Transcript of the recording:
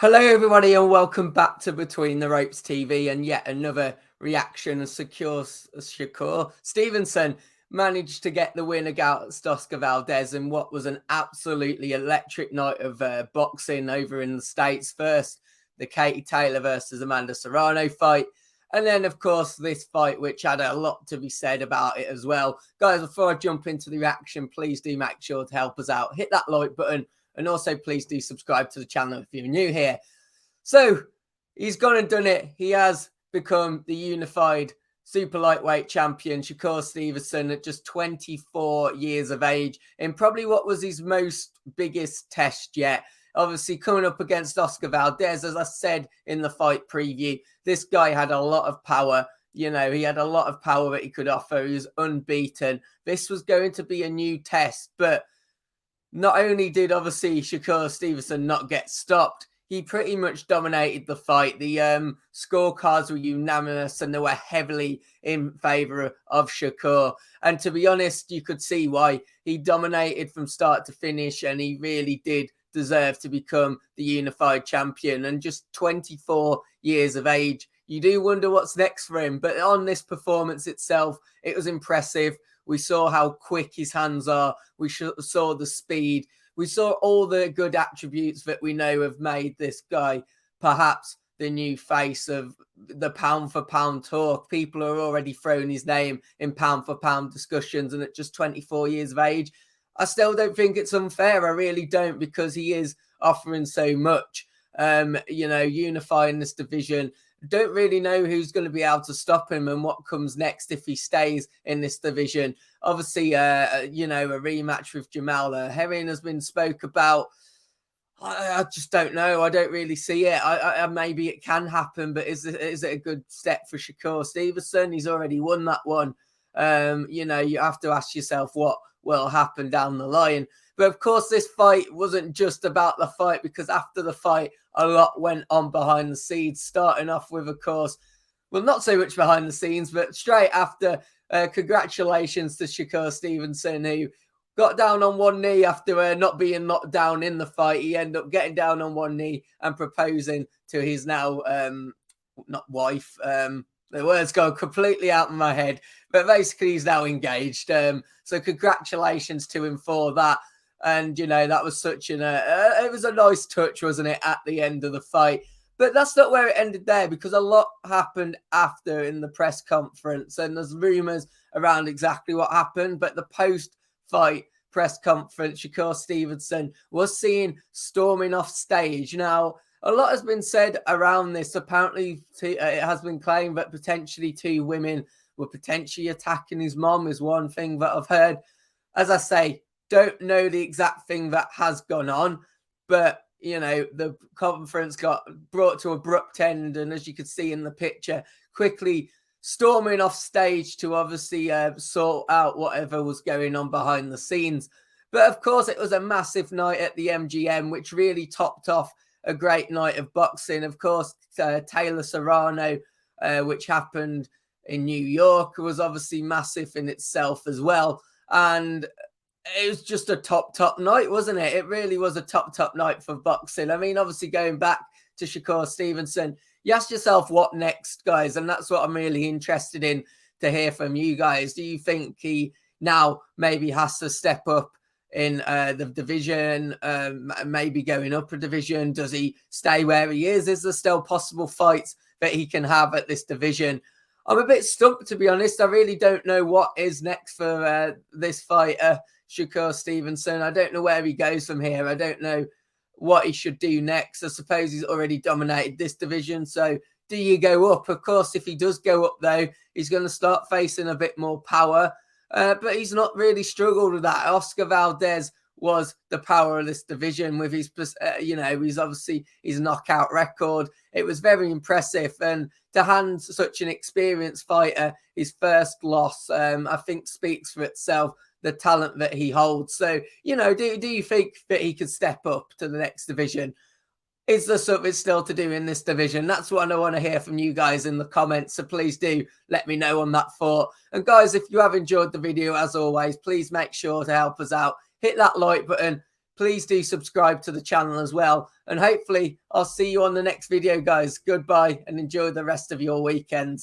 Hello, everybody, and welcome back to Between the Ropes TV and yet another reaction. Shakur Stevenson managed to get the win against Oscar Valdez in what was an absolutely electric night of boxing over in the States. First, the Katie Taylor versus Amanda Serrano fight. And then, of course, this fight, which had a lot to be said about it as well. Guys, before I jump into the reaction, please do make sure to help us out. Hit that like button. And also, please do subscribe to the channel if you're new here. So, he's gone and done it. He has become the unified super lightweight champion, Shakur Stevenson, at just 24 years of age, in probably what was his most biggest test yet. Obviously, coming up against Oscar Valdez, as I said in the fight preview, this guy had a lot of power. You know, he had a lot of power that he could offer. He was unbeaten. This was going to be a new test, but not only did obviously Shakur Stevenson not get stopped, he pretty much dominated the fight. The scorecards were unanimous and they were heavily in favor of Shakur. And to be honest, you could see why. He dominated from start to finish and he really did deserve to become the unified champion. And just 24 years of age, you do wonder what's next for him. But on this performance itself, it was impressive. We saw how quick his hands are. We saw the speed. We saw all the good attributes that we know have made this guy perhaps the new face of the pound-for-pound talk. People are already throwing his name in pound-for-pound discussions, and at just 24 years of age, I still don't think it's unfair. I really don't, because he is offering so much. You know, unifying this division. Don't really know who's going to be able to stop him and what comes next if he stays in this division. Obviously, you know, a rematch with Jamal Herring has been spoke about. I just don't know. I don't really see it. Maybe it can happen, but is it a good step for Shakur Stevenson? He's already won that one. You know, you have to ask yourself what will happen down the line. But of course, this fight wasn't just about the fight, because after the fight, a lot went on behind the scenes, starting off with, of course, well, not so much behind the scenes, but straight after, congratulations to Shakur Stevenson, who got down on one knee after not being knocked down in the fight. He ended up getting down on one knee and proposing to his now, not wife, the words go completely out of my head, but basically he's now engaged. So congratulations to him for that. And, you know, that was such it was a nice touch, wasn't it, at the end of the fight. But that's not where it ended there, because a lot happened after in the press conference. And there's rumours around exactly what happened. But the post-fight press conference, Shakur Stevenson was seen storming off stage. Now, a lot has been said around this. Apparently, it has been claimed that potentially 2 women were potentially attacking his mom, is one thing that I've heard. As I say, don't know the exact thing that has gone on, but, you know, the conference got brought to an abrupt end. And as you could see in the picture, quickly storming off stage to obviously sort out whatever was going on behind the scenes. But of course, it was a massive night at the MGM, which really topped off a great night of boxing. Of course, Taylor Serrano, which happened in New York, was obviously massive in itself as well. And it was just a top night, wasn't it? It really was a top night for boxing. I mean, obviously going back to Shakur Stevenson, you ask yourself what next, guys, and that's what I'm really interested in to hear from you guys. Do you think he now maybe has to step up in the division, maybe going up a division? Does he stay where he is? Is there still possible fights that he can have at this division? I'm a bit stumped, to be honest. I really don't know what is next for this fighter, Shakur Stevenson. I don't know where he goes from here. I don't know what he should do next. I suppose he's already dominated this division. So do you go up? Of course, if he does go up, though, he's going to start facing a bit more power. But he's not really struggled with that. Oscar Valdez was the power of this division with his, you know, he's obviously his knockout record. It was very impressive. And to hand such an experienced fighter his first loss, I think speaks for itself, the talent that he holds. So, you know, do you think that he could step up to the next division? Is there something still to do in this division? That's what I want to hear from you guys in the comments. So please do let me know on that thought. And guys, if you have enjoyed the video, as always, please make sure to help us out. Hit that like button. please do subscribe to the channel as well. And hopefully I'll see you on the next video, guys. Goodbye and enjoy the rest of your weekend.